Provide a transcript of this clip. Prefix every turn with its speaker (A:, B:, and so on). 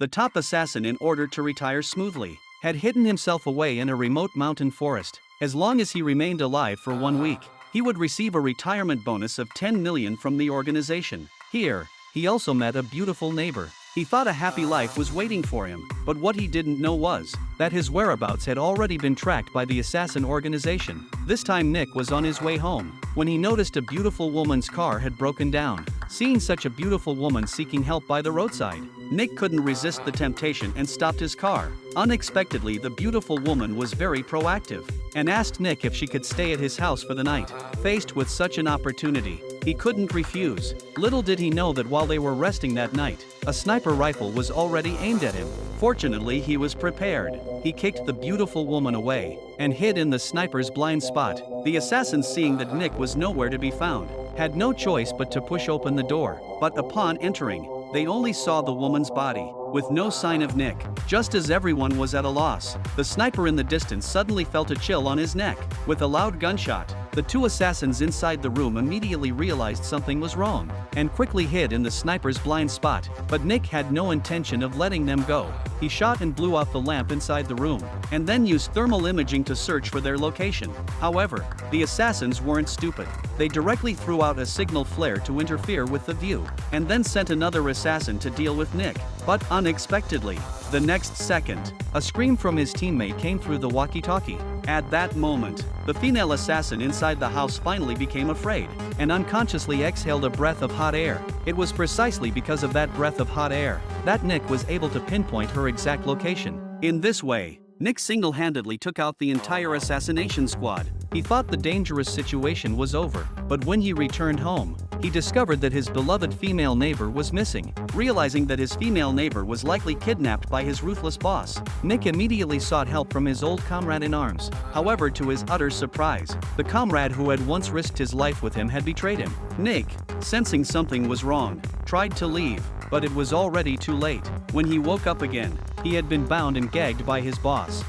A: the top assassin, in order to retire smoothly, had hidden himself away in a remote mountain forest. As long as he remained alive for 1 week, he would receive a retirement bonus of 10 million from the organization. Here, he also met a beautiful neighbor. He thought a happy life was waiting for him, but what he didn't know was that his whereabouts had already been tracked by the assassin organization. This time Nick was on his way home when he noticed a beautiful woman's car had broken down. Seeing such a beautiful woman seeking help by the roadside, Nick couldn't resist the temptation and stopped his car. Unexpectedly, the beautiful woman was very proactive and asked Nick if she could stay at his house for the night. Faced with such an opportunity, he couldn't refuse. Little did he know that while they were resting that night, a sniper rifle was already aimed at him. Fortunately, he was prepared. He kicked the beautiful woman away and hid in the sniper's blind spot. The assassins, seeing that Nick was nowhere to be found, had no choice but to push open the door. But upon entering, they only saw the woman's body, with no sign of Nick. Just as everyone was at a loss, the sniper in the distance suddenly felt a chill on his neck. With a loud gunshot, the two assassins inside the room immediately realized something was wrong and quickly hid in the sniper's blind spot. But Nick had no intention of letting them go. He shot and blew out the lamp inside the room, and then used thermal imaging to search for their location. However, the assassins weren't stupid. They directly threw out a signal flare to interfere with the view, and then sent another assassin to deal with Nick. But unexpectedly, the next second, a scream from his teammate came through the walkie-talkie. At that moment, the female assassin inside the house finally became afraid and unconsciously exhaled a breath of hot air. It was precisely because of that breath of hot air that Nick was able to pinpoint her exact location. In this way, Nick single-handedly took out the entire assassination squad. He thought the dangerous situation was over, but when he returned home, he discovered that his beloved female neighbor was missing. Realizing that his female neighbor was likely kidnapped by his ruthless boss, Nick immediately sought help from his old comrade in arms. However, to his utter surprise, the comrade who had once risked his life with him had betrayed him. Nick, sensing something was wrong, tried to leave, but it was already too late. When he woke up again, he had been bound and gagged by his boss.